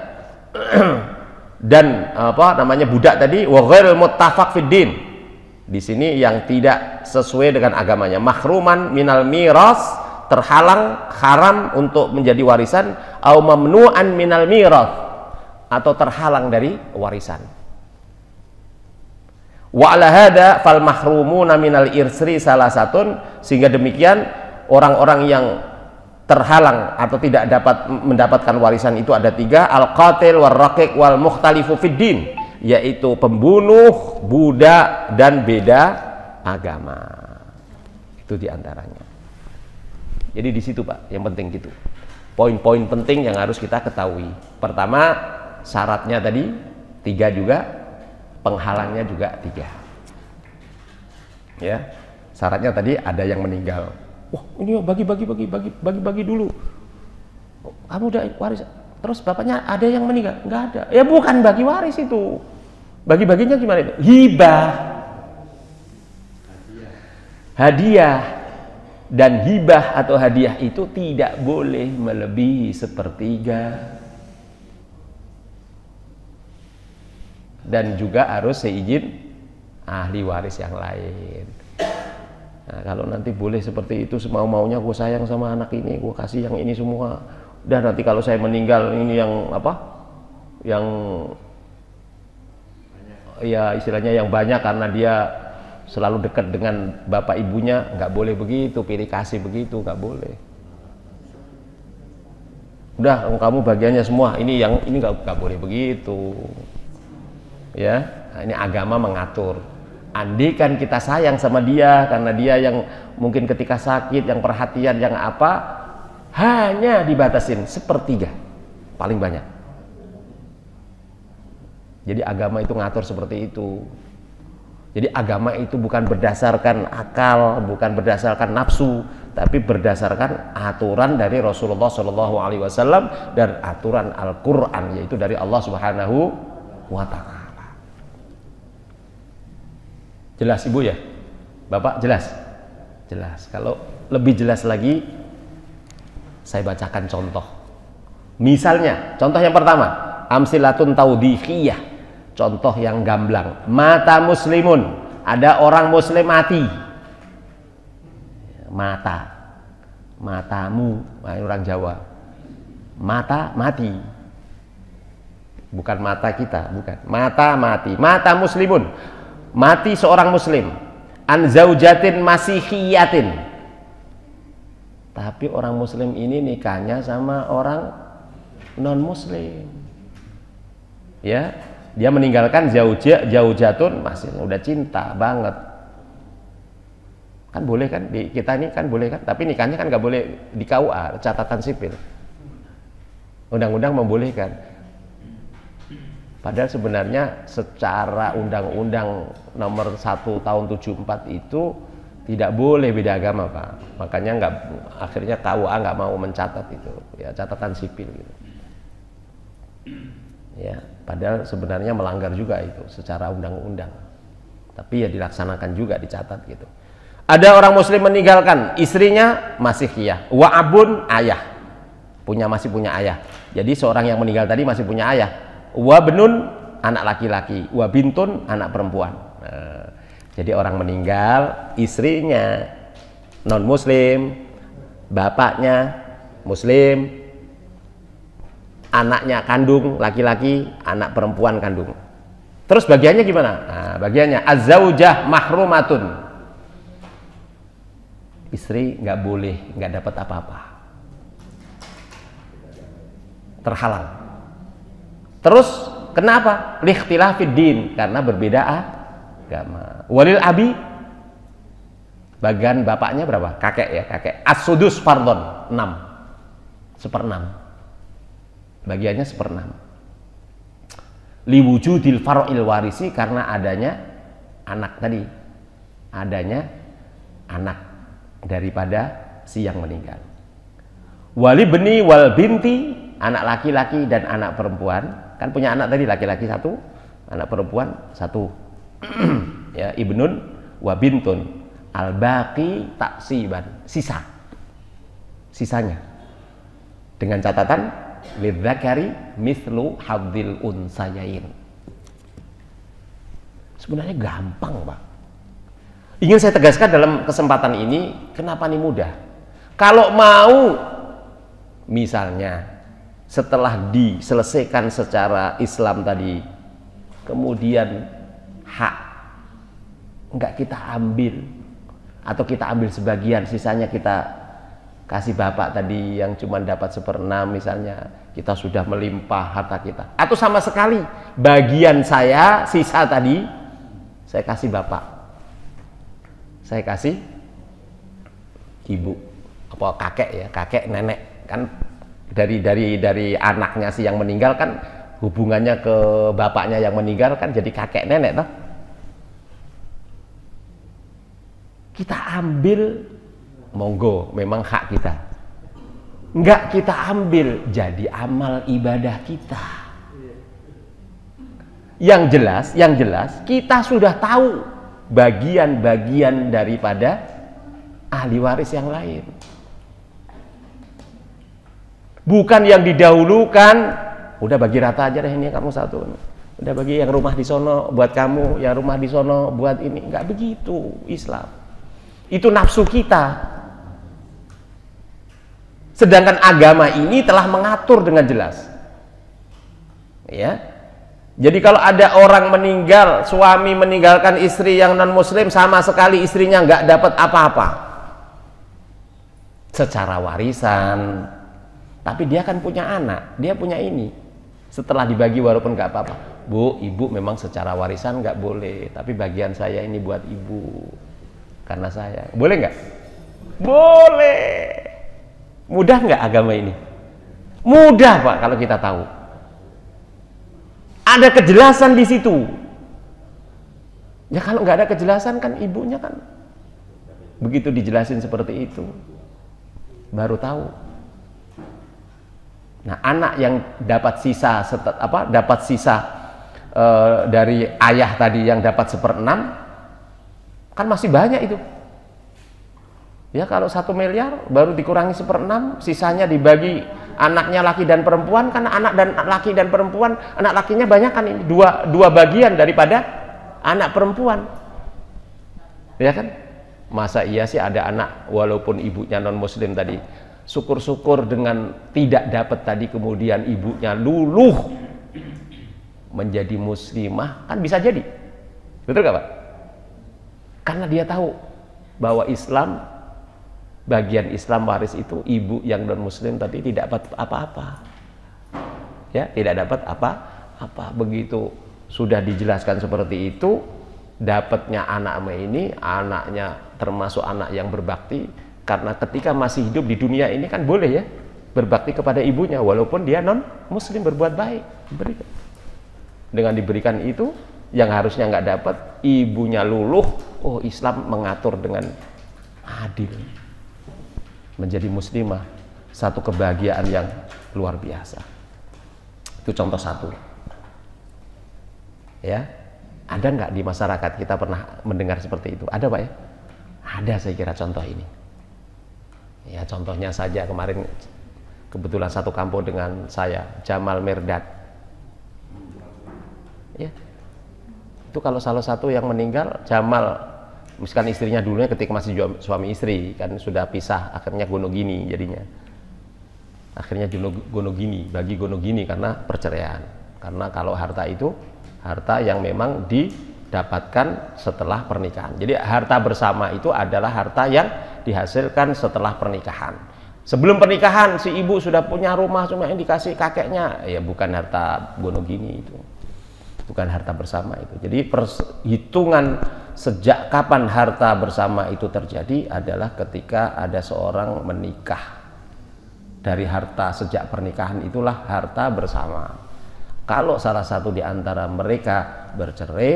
dan apa namanya budak tadi, wa ghairul muttafaq fid din. Di sini yang tidak sesuai dengan agamanya, mahruman minal miras, terhalang, haram untuk menjadi warisan, au mamnu'an minal miras, atau terhalang dari warisan. Wa ala hada fal mahrumuna minal irsri salasatun, sehingga demikian orang-orang yang terhalang atau tidak dapat mendapatkan warisan itu ada 3, al-qatil wal raqiq wal mukhtalifu fid din, yaitu pembunuh, budak, dan beda agama. Itu diantaranya. Jadi di situ Pak, yang penting gitu. Poin-poin penting yang harus kita ketahui. Pertama, syaratnya tadi 3 juga, penghalangnya juga 3. Ya, syaratnya tadi ada yang meninggal. Wah, ini bagi-bagi dulu. Kamu udah waris, terus bapaknya ada yang meninggal? Enggak ada. Ya bukan bagi waris itu. Bagi-baginya gimana itu? Hibah. Hadiah. Dan hibah atau hadiah itu tidak boleh melebihi 1/3. Dan juga harus seizin ahli waris yang lain. Nah, kalau nanti boleh seperti itu semau-maunya, gue sayang sama anak ini, gue kasih yang ini semua. Dan nanti kalau saya meninggal ini yang apa? Yang ya istilahnya yang banyak karena dia selalu dekat dengan bapak ibunya, nggak boleh begitu, pilih kasih begitu, nggak boleh. Udah kamu bagiannya semua, ini yang ini nggak boleh begitu. Ya, nah, ini agama mengatur. Andaikan kita sayang sama dia karena dia yang mungkin ketika sakit, yang perhatian, yang apa, hanya dibatasin sepertiga paling banyak. Jadi agama itu ngatur seperti itu. Jadi agama itu bukan berdasarkan akal, bukan berdasarkan nafsu, tapi berdasarkan aturan dari Rasulullah Shallallahu Alaihi Wasallam dan aturan Al-Quran, yaitu dari Allah Subhanahu wa Ta'ala. Jelas Ibu ya? Bapak jelas? Jelas. Kalau lebih jelas lagi, saya bacakan contoh. Misalnya, contoh yang pertama, amsilatun taudhiyah. Contoh yang gamblang, mata muslimun, ada orang muslim mati. Matamu, orang Jawa, mata mati, bukan mata kita, bukan, mata mati, mata muslimun, mati seorang muslim, an zaujatin masihiyatin, tapi orang muslim ini nikahnya sama orang non muslim, ya. Dia meninggalkan zaujatun, masih udah cinta banget. Kan boleh kan, di kita ini kan boleh kan, tapi nikahnya kan nggak boleh di KUA, catatan sipil. Undang-undang membolehkan. Padahal sebenarnya secara undang-undang nomor 1 tahun 74 itu tidak boleh beda agama, Pak. Makanya akhirnya KUA nggak mau mencatat itu, ya, catatan sipil gitu. Ya, padahal sebenarnya melanggar juga itu secara undang-undang, tapi ya dilaksanakan juga, dicatat gitu. Ada orang muslim meninggalkan istrinya masihiyah, wa abun, ayah, masih punya ayah. Jadi seorang yang meninggal tadi masih punya ayah, wa benun, anak laki-laki, wa bintun, anak perempuan. Nah, jadi orang meninggal, istrinya non muslim, bapaknya muslim, anaknya kandung laki-laki, anak perempuan kandung. Terus bagiannya gimana? Nah, bagiannya az-zaujah mahrumatun. Istri nggak boleh, nggak dapat apa-apa, terhalang. Terus kenapa? Likhtilafid din, karena berbeda agama. Walil abi, bagian bapaknya berapa? Kakek ya, kakek. As-sudus fardhon, 6, 1/6. Bagiannya 1/6. Liwujudil far'il warisi, karena adanya anak tadi, adanya anak daripada si yang meninggal. Wali beni wal binti, anak laki-laki dan anak perempuan, kan punya anak tadi, laki-laki 1, anak perempuan 1. Ya, ibnun wa bintun, al baqi taksiban, sisanya dengan catatan lidzakari mislu hadzil unsayain. Sebenarnya gampang, Pak. Ingin saya tegaskan dalam kesempatan ini, kenapa ini mudah? Kalau mau misalnya setelah diselesaikan secara Islam tadi, kemudian hak enggak kita ambil, atau kita ambil sebagian, sisanya kita kasih bapak tadi yang cuma dapat 1/6 misalnya, kita sudah melimpah harta kita. Atau sama sekali bagian saya, sisa tadi saya kasih bapak, saya kasih ibu, apa kakek ya, kakek nenek, kan dari anaknya si yang meninggal kan hubungannya ke bapaknya yang meninggal kan jadi kakek nenek toh. Kita ambil, monggo, memang hak kita. Enggak kita ambil, jadi amal ibadah kita. Yang jelas kita sudah tahu bagian-bagian daripada ahli waris yang lain. Bukan yang didahulukan, udah bagi rata aja deh, ini kamu 1. Udah bagi yang rumah di sono buat kamu, yang rumah di sono buat ini. Enggak begitu Islam. Itu nafsu kita. Sedangkan agama ini telah mengatur dengan jelas. Ya. Jadi kalau ada orang meninggal, suami meninggalkan istri yang non muslim, sama sekali istrinya nggak dapat apa-apa secara warisan, tapi dia kan punya anak, dia punya ini, setelah dibagi walaupun nggak apa-apa. Bu, ibu memang secara warisan nggak boleh, tapi bagian saya ini buat ibu karena saya, boleh nggak? Boleh. Mudah nggak agama ini? Mudah Pak kalau kita tahu. Ada kejelasan di situ. Ya kalau nggak ada kejelasan kan ibunya kan begitu dijelasin seperti itu baru tahu. Nah, anak yang dapat sisa dari ayah tadi yang dapat 1/6 kan masih banyak itu. Ya kalau 1 miliar baru dikurangi 1/6, sisanya dibagi anaknya laki dan perempuan, kan anak dan laki dan perempuan, anak lakinya banyak kan ini dua bagian daripada anak perempuan. Ya kan? Masa iya sih ada anak walaupun ibunya non muslim tadi, syukur-syukur dengan tidak dapat tadi kemudian ibunya luluh menjadi muslimah, kan bisa jadi. Betul gak Pak? Karena dia tahu bahwa Islam, bagian Islam waris itu ibu yang non muslim tadi tidak dapat apa-apa. Ya, tidak dapat apa-apa. Begitu sudah dijelaskan seperti itu, dapatnya anaknya ini, anaknya termasuk anak yang berbakti, karena ketika masih hidup di dunia ini kan boleh ya berbakti kepada ibunya walaupun dia non muslim, berbuat baik, diberikan. Dengan diberikan itu yang harusnya nggak dapat, ibunya luluh, oh Islam mengatur dengan adil, menjadi muslimah, satu kebahagiaan yang luar biasa. Itu contoh satu. Ya, ada nggak di masyarakat kita pernah mendengar seperti itu? Ada Pak ya? Ada saya kira contoh ini. Ya contohnya saja kemarin kebetulan satu kampung dengan saya, Jamal Mirdad. Ya, itu kalau salah satu yang meninggal Jamal, misalkan istrinya dulunya ketika masih suami istri kan sudah pisah, akhirnya Gonogini jadinya. Akhirnya Gonogini, bagi Gonogini karena perceraian. Karena kalau harta itu harta yang memang didapatkan setelah pernikahan. Jadi harta bersama itu adalah harta yang dihasilkan setelah pernikahan. Sebelum pernikahan si ibu sudah punya rumah cuma yang dikasih kakeknya, ya bukan harta Gonogini itu. Bukan harta bersama itu. Jadi perhitungan sejak kapan harta bersama itu terjadi adalah ketika ada seorang menikah. Dari harta sejak pernikahan itulah harta bersama. Kalau salah satu di antara mereka bercerai,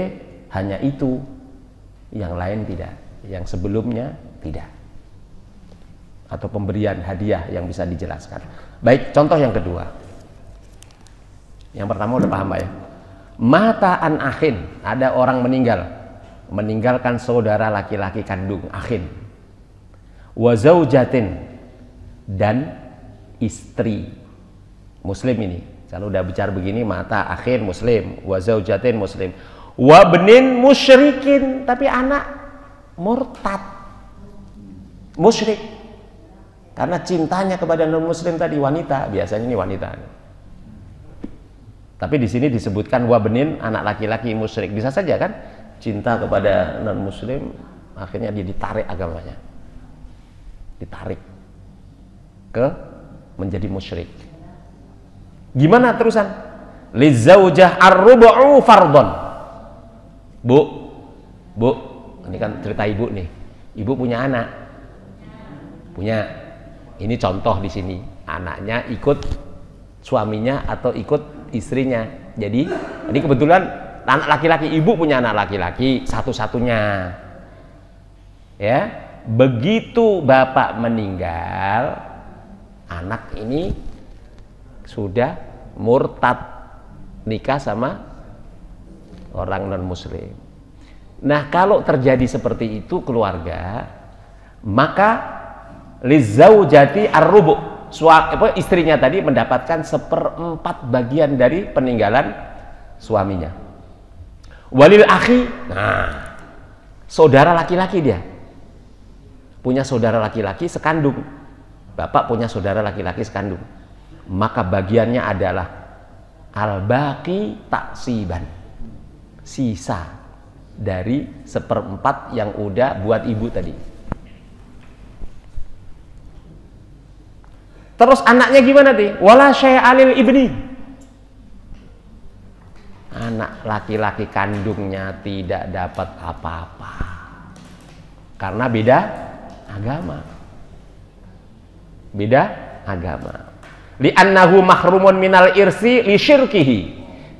hanya itu, yang lain tidak, yang sebelumnya tidak. Atau pemberian hadiah yang bisa dijelaskan. Baik, contoh yang kedua. Yang pertama udah paham Pak ya? Mata an akhin, ada orang meninggalkan saudara laki-laki kandung, akhin. Wa zaujatin, dan istri muslim ini. Kalau udah bicara begini, mata akhin muslim, wa zaujatin muslim, wa benin musyrikin, tapi anak murtad, musyrik, karena cintanya kepada non muslim tadi, wanita, biasanya ini wanita. Tapi di sini disebutkan wabenin, anak laki-laki musyrik. Bisa saja kan cinta kepada non muslim, akhirnya dia ditarik agamanya, ditarik ke menjadi musyrik. Gimana terusan? Lizaujah ar-rubu'u fardhon. Bu, ini kan cerita ibu nih. Ibu punya anak, punya. Ini contoh di sini, anaknya ikut suaminya atau ikut istrinya. Jadi ini kebetulan anak laki-laki, ibu punya anak laki-laki satu-satunya. Ya, begitu bapak meninggal, anak ini sudah murtad, nikah sama orang non muslim. Nah, kalau terjadi seperti itu keluarga, maka lizaujati ar-rubu', istrinya tadi mendapatkan 1/4 bagian dari peninggalan suaminya. Walil akhi, nah saudara laki-laki, dia punya saudara laki-laki sekandung, bapak punya saudara laki-laki sekandung, maka bagiannya adalah al-baqi taksiban, sisa dari 1/4 yang udah buat ibu tadi. Terus anaknya gimana nih? Wala syai'alil ibni. Anak laki-laki kandungnya tidak dapat apa-apa. Karena beda agama. Beda agama. Li'annahu mahrumun minal irsi li syirkihi,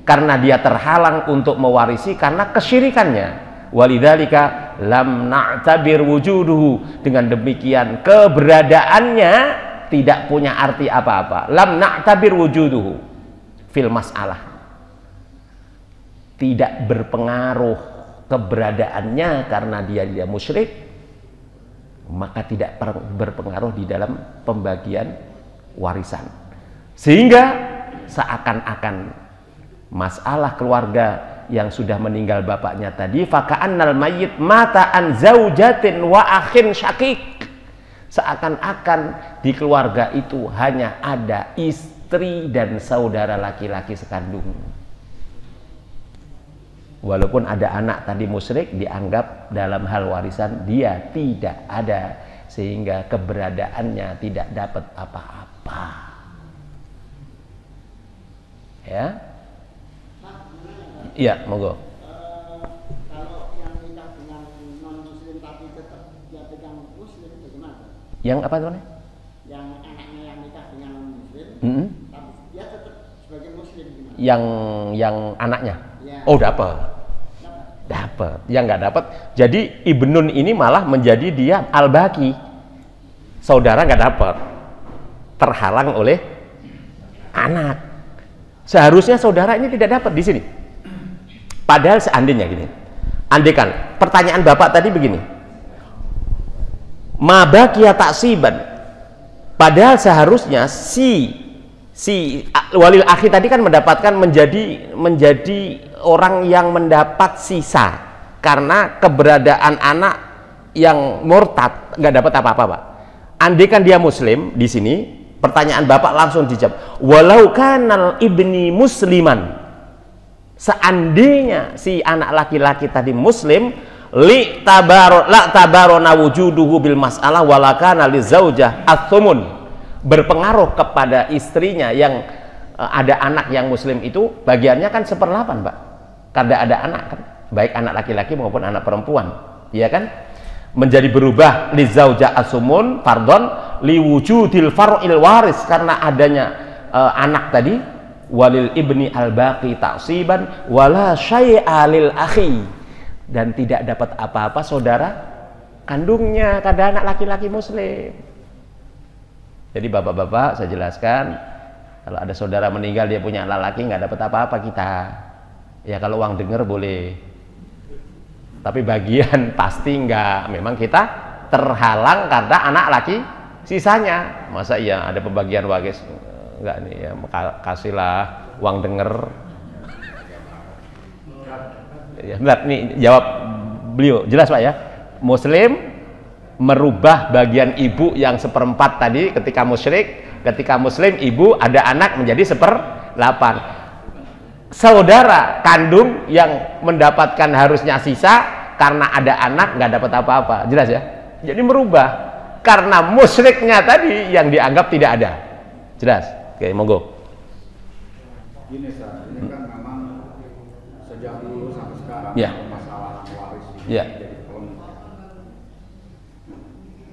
karena dia terhalang untuk mewarisi karena kesyirikannya. Walidzalika lam na'tabir wujuduhu, dengan demikian keberadaannya tidak punya arti apa-apa. Lam na'tabir wujuduhu fil mas'alah, tidak berpengaruh keberadaannya karena dia musyrik, maka tidak berpengaruh di dalam pembagian warisan. Sehingga seakan-akan masalah keluarga yang sudah meninggal bapaknya tadi, faka'annal mayyit mata an zaujatin wa akhin syakik, seakan-akan di keluarga itu hanya ada istri dan saudara laki-laki sekandung. Walaupun ada anak tadi musyrik, dianggap dalam hal warisan dia tidak ada, sehingga keberadaannya tidak dapat apa-apa. Ya, iya, monggo. Kalau yang nikah dengan non muslim tapi tetap dia pegang muslim, bagaimana? Yang apa tuh? Yang anaknya yang nikah dengan non muslim, tapi dia tetap sebagai muslim, gimana? Yang anaknya? Ya. Oh, dapat. Yang nggak dapat, jadi ibnun ini malah menjadi dia al-baqi, saudara nggak dapat, terhalang oleh anak. Seharusnya saudara ini tidak dapat di sini. Padahal seandainya gini, andaikan pertanyaan bapak tadi begini, ma baqiya taksiban, padahal seharusnya si walil akhi tadi kan mendapatkan menjadi orang yang mendapat sisa karena keberadaan anak yang murtad, nggak dapat apa-apa, Pak. Andaikan dia muslim di sini, pertanyaan bapak langsung dijawab, walau kanal ibni musliman, seandainya si anak laki-laki tadi muslim, la tabarona wujuduhu bil mas'alah walakana li zaujah athumun, berpengaruh kepada istrinya yang ada anak yang muslim itu, bagiannya kan 1/8, Pak, karena ada anak kan, baik anak laki-laki maupun anak perempuan, iya kan, menjadi berubah li zaujah asumun fardon li wujudil far'il waris, karena adanya anak tadi, walil ibni al-baqi ta'siban wala syai'a lil akhi, dan tidak dapat apa-apa saudara kandungnya kada anak laki-laki muslim. Jadi bapak-bapak saya jelaskan, kalau ada saudara meninggal dia punya anak laki, nggak dapat apa-apa kita. Ya kalau uang denger boleh, tapi bagian pasti enggak. Memang kita terhalang karena anak laki sisanya. Masa iya ada pembagian waris? Enggak nih ya, kasihlah uang denger. Ya, bentar, nih jawab beliau jelas Pak ya. Muslim merubah bagian ibu yang 1/4 tadi ketika musyrik, ketika muslim ibu ada anak menjadi 1/8. Saudara kandung yang mendapatkan harusnya sisa karena ada anak nggak dapat apa-apa, jelas ya. Jadi merubah karena musyriknya tadi yang dianggap tidak ada, jelas. Oke, monggo. Gini Ustaz, ini kan memang sejak dulu sampai sekarang Ya. masalah waris ini Ya. jadi polemik.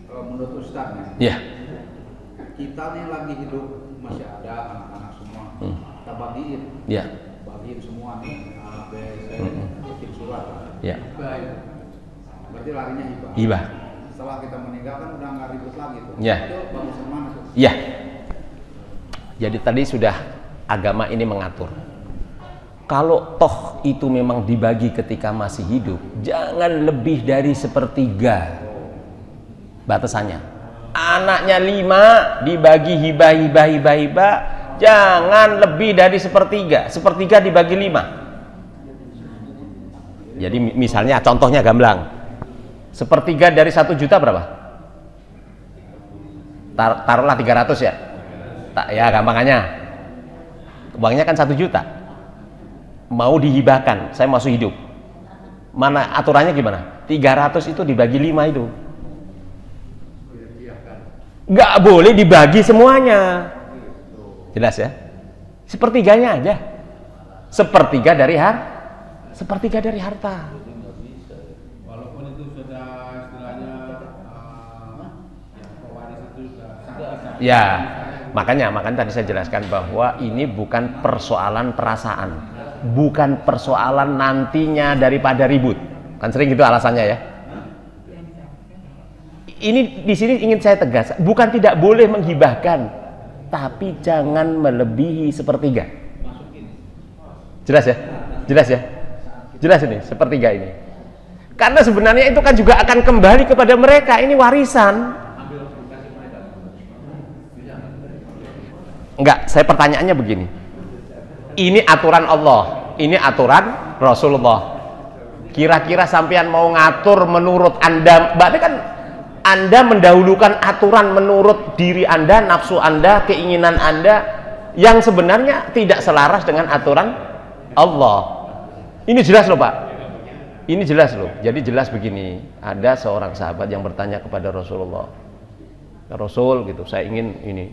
Menurut Ustaz nih, Ya. kita nih lagi hidup masih ada anak-anak semua, kita bagiin, Ya. bagiin semua nih A, B, C, bikin surat. Ya. Berarti larinya hibah. Hibah. Setelah kita meninggal kan udah nggak ribut lagi tuh. Ya. Itu bagus mana tuh? Ya. Jadi tadi sudah agama ini mengatur. Kalau toh itu memang dibagi ketika masih hidup, jangan lebih dari 1/3 batasannya. Anaknya 5 dibagi hibah, jangan lebih dari 1/3. 1/3 dibagi 5. Jadi misalnya contohnya gamblang, 1/3 dari 1 juta berapa? Taruhlah 300 ya. Ya gampangannya, uangnya kan 1 juta, mau dihibahkan, saya masih hidup, mana aturannya gimana? 300 itu dibagi 5 itu nggak boleh dibagi semuanya, jelas ya. 1/3 aja, 1/3 dari harta. Walaupun itu sudah istilahnya pewaris itu sudah Ya, makanya tadi saya jelaskan bahwa ini bukan persoalan perasaan, bukan persoalan nantinya daripada ribut. Kan sering gitu alasannya ya. Ini di sini ingin saya tegas, bukan tidak boleh menghibahkan, tapi jangan melebihi sepertiga. Jelas ya? Jelas ya? Jelas ini sepertiga ini. Karena sebenarnya itu kan juga akan kembali kepada mereka, ini warisan. Enggak, saya pertanyaannya begini. Ini aturan Allah, ini aturan Rasulullah. Kira-kira sampean mau ngatur menurut Anda, berarti kan Anda mendahulukan aturan menurut diri Anda, nafsu Anda, keinginan Anda yang sebenarnya tidak selaras dengan aturan Allah. Ini jelas loh Pak. Ini jelas loh. Jadi jelas begini, ada seorang sahabat yang bertanya kepada Rasulullah, ya Rasul gitu, saya ingin ini,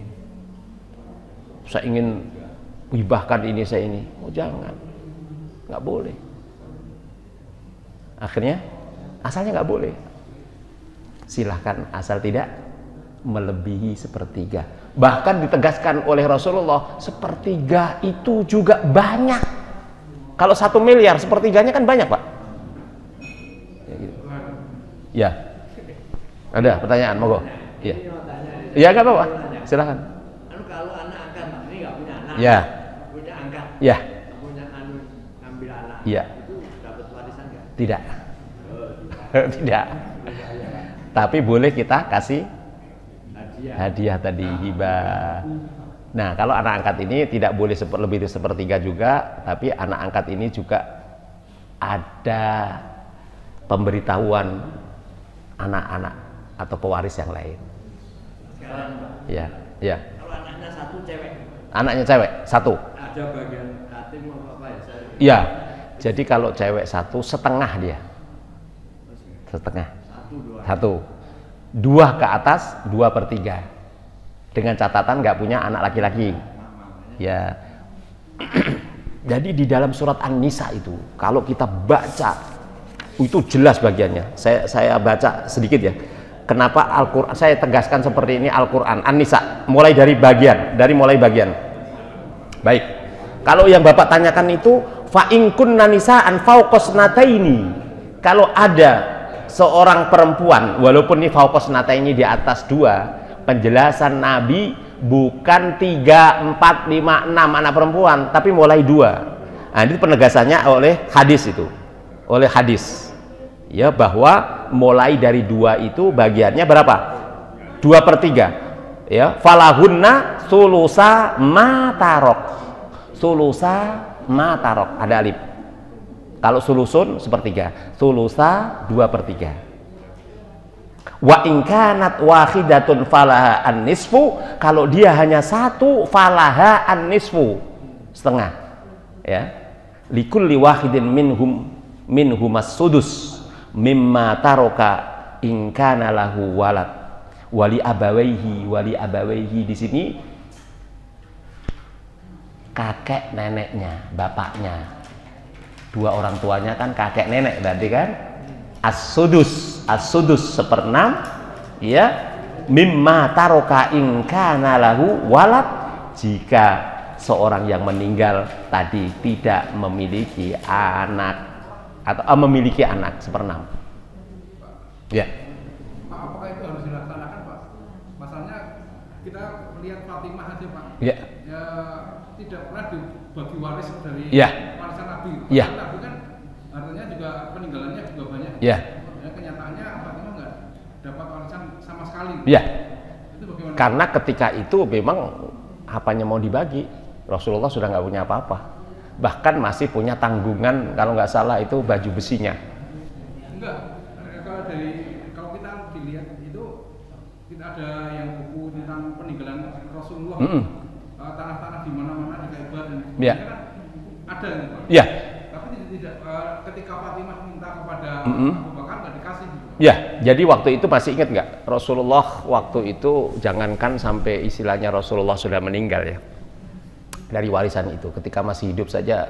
saya ingin hibahkan ini, saya ini. Oh jangan, nggak boleh. Akhirnya asalnya nggak boleh. Silahkan asal tidak melebihi sepertiga. Bahkan ditegaskan oleh Rasulullah, sepertiga itu juga banyak. Kalau 1 miliar sepertiganya kan banyak Pak. Ya, gitu. Ya. Ada pertanyaan, monggo. Iya. Iya nggak apa-apa. Silahkan. Kalau anak angkat, ini nggak punya anak. Ya. Punya angkat. Ya. Punya ngambil anak. Iya. Itu dapat warisan nggak? Tidak. Tidak. Tapi boleh kita kasih hadiah tadi, hibah. Nah, kalau anak angkat ini tidak boleh lebih dari sepertiga juga, tapi anak angkat ini juga ada pemberitahuan anak-anak atau pewaris yang lain. Sekarang, Ya, ya. kalau anaknya satu cewek, Anaknya cewek satu. ada bagian yatim apa ya? Iya. Jadi kalau cewek satu, setengah dia. Setengah. Satu. 2 ke atas 2/3. Dengan catatan nggak punya anak laki-laki. Ya. Jadi di dalam surat An-Nisa itu, kalau kita baca, itu jelas bagiannya. Saya baca sedikit ya. Kenapa Al-Quran, saya tegaskan seperti ini Al-Quran, An-Nisa, mulai mulai bagian. Baik. Kalau yang Bapak tanyakan itu, fa'in kunna nisa'an fauqasnataini. Kalau ada seorang perempuan, walaupun ini fauqasnataini di atas 2, penjelasan Nabi bukan 3, 4, 5, 6 anak perempuan, tapi mulai 2. Nah, ini penegasannya oleh hadis itu. Oleh hadis. Ya, bahwa mulai dari 2 itu bagiannya berapa? 2/3. Ya, falahunna sulusa matarok. Sulusa matarok, ada alif. Kalau sulusun sepertiga, sulusa 2/3. Wa in kanat wahidatun falaha an-nisfu, kalau dia hanya 1 falaha an-nisfu, setengah. Ya. Likulli wahidin minhum as-sudus mimma taroka in kana lahu walad. Wali abawaihi di sini kakek neneknya, bapaknya. 2 orang tuanya kan kakek nenek berarti kan? As-sudus 1/6, ya, mimma taroka in kana lahu walad, jika seorang yang meninggal tadi tidak memiliki anak atau memiliki anak 1/6. Ya. Pak, apakah itu harus dilaksanakan Pak? Masalahnya kita melihat Fatimah aja Pak. Ya. Ya tidak pernah dibagi waris dari Ya. warisan Nabi. Ya. Nabi kan artinya juga peninggalannya juga banyak. Ya. Ya, kenyataannya Fatimah nggak dapat warisan sama sekali. Ya. Itu bagaimana? Karena ketika itu memang apanya mau dibagi, Rasulullah sudah nggak punya apa-apa. Bahkan masih punya tanggungan, kalau nggak salah itu baju besinya. Enggak. Kalau kita dilihat itu kita ada yang buku tentang peninggalan Rasulullah. Tanah-tanah di mana-mana di Ka'bah dan Ya. kan ada ini Pak. Ya. Tapi tidak ketika Fatimah minta kepada Abu Bakar nggak dikasih gitu. Ya, jadi waktu itu masih ingat nggak? Rasulullah waktu itu, jangankan sampai istilahnya Rasulullah sudah meninggal ya, dari warisan itu, ketika masih hidup saja,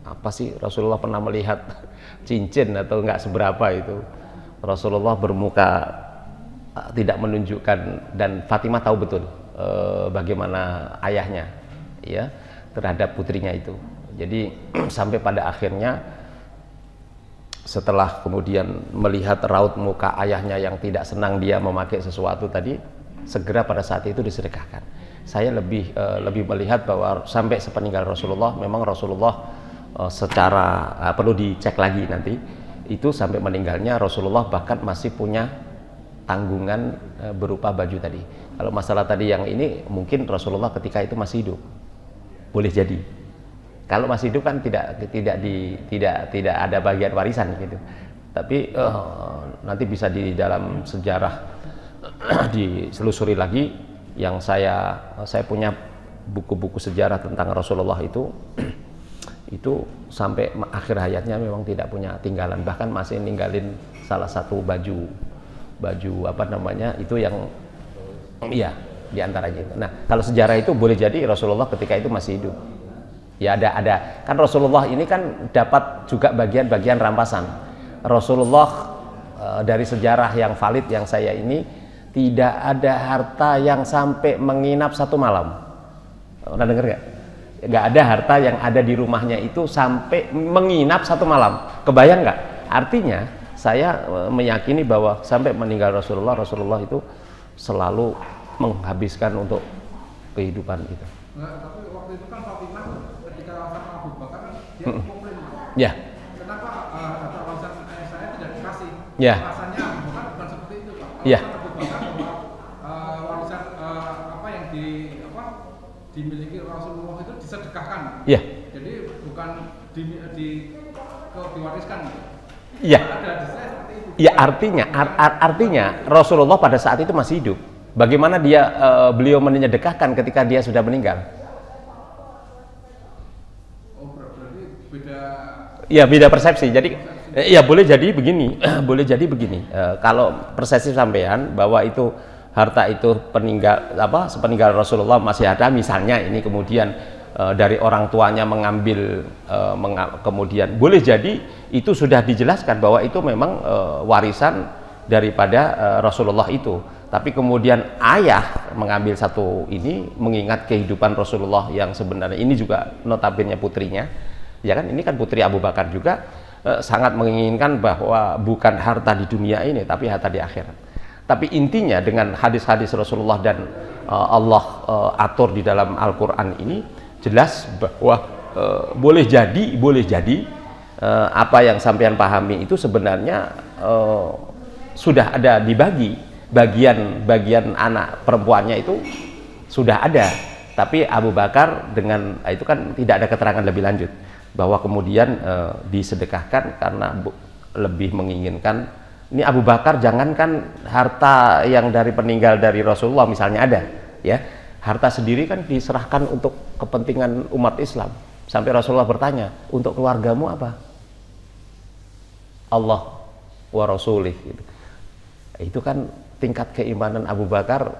apa sih Rasulullah pernah melihat cincin atau nggak seberapa itu. Rasulullah bermuka tidak menunjukkan, dan Fatimah tahu betul bagaimana ayahnya ya terhadap putrinya itu. Jadi sampai pada akhirnya setelah kemudian melihat raut muka ayahnya yang tidak senang dia memakai sesuatu tadi, segera pada saat itu disedekahkan. Saya lebih melihat bahwa sampai sepeninggal Rasulullah, memang Rasulullah secara perlu dicek lagi nanti, itu sampai meninggalnya Rasulullah bahkan masih punya tanggungan berupa baju tadi. Kalau masalah tadi yang ini mungkin Rasulullah ketika itu masih hidup, boleh jadi. Kalau masih hidup kan tidak ada bagian warisan gitu. Tapi nanti bisa di dalam sejarah diselusuri lagi. Yang saya punya buku-buku sejarah tentang Rasulullah itu sampai akhir hayatnya memang tidak punya tinggalan, bahkan masih ninggalin salah satu baju apa namanya itu yang iya diantaranya itu. Nah kalau sejarah itu boleh jadi Rasulullah ketika itu masih hidup. Ya ada kan Rasulullah ini kan dapat juga bagian-bagian rampasan. Rasulullah dari sejarah yang valid yang saya ini tidak ada harta yang sampai menginap satu malam. Pernah dengar nggak? Nggak ada harta yang ada di rumahnya itu sampai menginap satu malam. Kebayang nggak? Artinya saya meyakini bahwa sampai meninggal Rasulullah itu selalu menghabiskan untuk kehidupan itu. Nggak, tapi waktu itu kan Fatimah ketika sama Abu Bakar kan dia komplain. Ya. Kenapa harta warisan ayah saya tidak dikasih? Ya. Rasanya bukan seperti itu, Pak. Ya. Abu Bakar bahwa warisan apa yang dimiliki Rasulullah itu disedekahkan. Ya. Jadi bukan diwariskan. Ya. Ada di saya seperti itu. Ya artinya Rasulullah pada saat itu masih hidup. Bagaimana beliau menyedekahkan ketika dia sudah meninggal? Oh, berarti beda. Ya beda persepsi. Jadi ya boleh jadi begini, boleh jadi begini. Kalau persepsi sampean bahwa itu harta itu sepeninggal Rasulullah masih ada, misalnya ini kemudian dari orang tuanya mengambil kemudian boleh jadi itu sudah dijelaskan bahwa itu memang warisan daripada Rasulullah itu. Tapi kemudian ayah mengambil satu ini mengingat kehidupan Rasulullah yang sebenarnya ini juga notabene putrinya, ya kan, ini kan putri Abu Bakar juga, sangat menginginkan bahwa bukan harta di dunia ini tapi harta di akhirat. Tapi intinya dengan hadis-hadis Rasulullah dan Allah atur di dalam Al-Quran ini jelas bahwa boleh jadi apa yang sampean pahami itu sebenarnya sudah ada dibagi. Bagian anak perempuannya itu sudah ada, tapi Abu Bakar dengan itu kan tidak ada keterangan lebih lanjut bahwa kemudian disedekahkan karena lebih menginginkan ini Abu Bakar jangankan harta yang dari peninggal dari Rasulullah misalnya ada ya, harta sendiri kan diserahkan untuk kepentingan umat Islam sampai Rasulullah bertanya, untuk keluargamu apa? Allah wa rasulih gitu. Itu kan tingkat keimanan Abu Bakar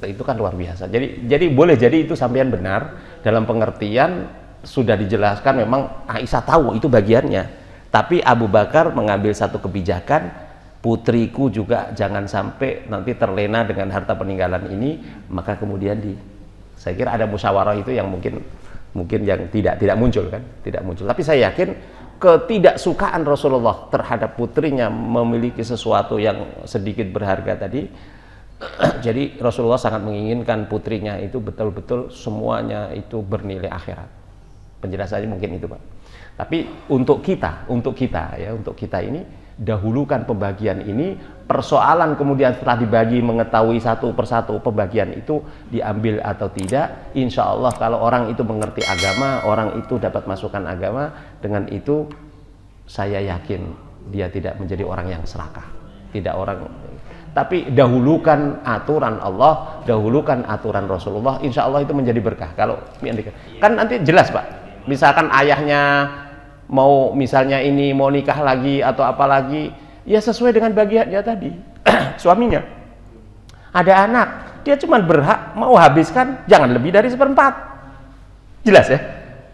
itu kan luar biasa. Jadi boleh jadi itu sampean benar dalam pengertian sudah dijelaskan memang Aisyah tahu itu bagiannya. Tapi Abu Bakar mengambil satu kebijakan, putriku juga jangan sampai nanti terlena dengan harta peninggalan ini, maka kemudian saya kira ada musyawarah itu yang mungkin yang tidak muncul kan, tidak muncul. Tapi saya yakin ketidaksukaan Rasulullah terhadap putrinya memiliki sesuatu yang sedikit berharga tadi, jadi Rasulullah sangat menginginkan putrinya itu betul-betul semuanya itu bernilai akhirat. Penjelasannya mungkin itu, Pak. Tapi untuk kita ini dahulukan pembagian ini, persoalan kemudian setelah dibagi mengetahui satu persatu pembagian itu diambil atau tidak, insya Allah kalau orang itu mengerti agama, orang itu dapat masukan agama, dengan itu saya yakin dia tidak menjadi orang yang serakah, tapi dahulukan aturan Allah, dahulukan aturan Rasulullah, insya Allah itu menjadi berkah. Kalau kan nanti jelas, Pak, misalkan ayahnya mau misalnya ini mau nikah lagi atau apa lagi, ya sesuai dengan bagiannya tadi. Suaminya ada anak, dia cuma berhak mau habiskan jangan lebih dari 1/4. Jelas ya,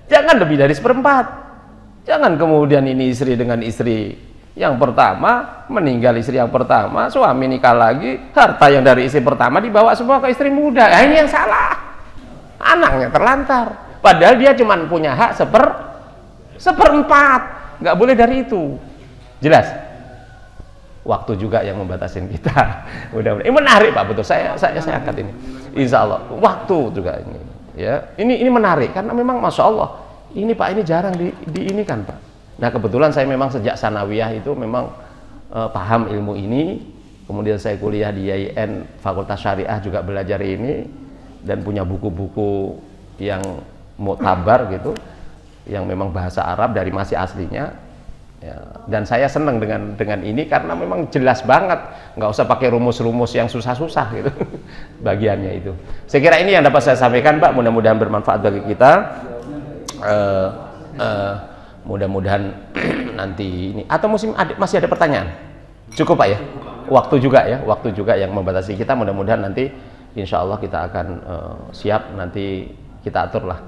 jangan lebih dari 1/4. Jangan kemudian ini istri dengan istri Yang pertama meninggal istri yang pertama, suami nikah lagi, harta yang dari istri pertama dibawa semua ke istri muda. Nah, ini yang salah. Anaknya terlantar. Padahal dia cuma punya hak seperempat. Nggak boleh dari itu. Jelas? Waktu juga yang membatasin kita. Mudah-mudahan. Ini menarik Pak, betul. Saya angkat ini. Insya Allah. Waktu juga ini. Ya, ini menarik karena memang masya Allah. Ini Pak, ini jarang di ini kan Pak. Nah kebetulan saya memang sejak sanawiyah itu memang paham ilmu ini, kemudian saya kuliah di IAIN Fakultas Syariah juga belajar ini dan punya buku-buku yang muktabar gitu, yang memang bahasa Arab dari masih aslinya. Ya, dan saya senang dengan ini karena memang jelas banget, nggak usah pakai rumus-rumus yang susah-susah gitu bagiannya itu. Saya kira ini yang dapat saya sampaikan Pak, mudah-mudahan bermanfaat bagi kita. Mudah-mudahan nanti ini atau masih ada pertanyaan? Cukup Pak ya? Waktu juga yang membatasi kita. Mudah-mudahan nanti insya Allah kita akan siap, nanti kita atur lah.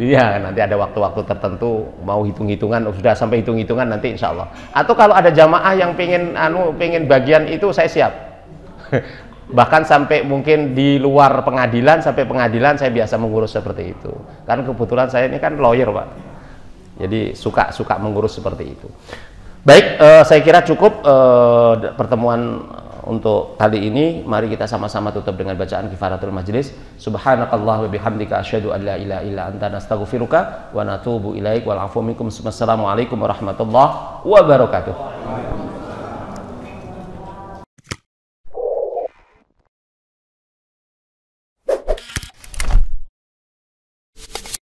Dia nanti ada waktu-waktu tertentu mau hitung-hitungan, sudah sampai hitung-hitungan nanti insya Allah. Atau kalau ada jamaah yang pengen bagian itu, saya siap. Bahkan sampai mungkin di luar pengadilan, sampai pengadilan saya biasa mengurus seperti itu. Karena kebetulan saya ini kan lawyer Pak. Jadi suka mengurus seperti itu. Baik, saya kira cukup pertemuan untuk kali ini. Mari kita sama-sama tutup dengan bacaan kifaratul majlis. Subhanakallah wa bihamdika asyhadu an la ilaha illa anta nastaghfiruka wa natubu ilaik wal afu minkum. Wassalamualaikum warahmatullahi wabarakatuh.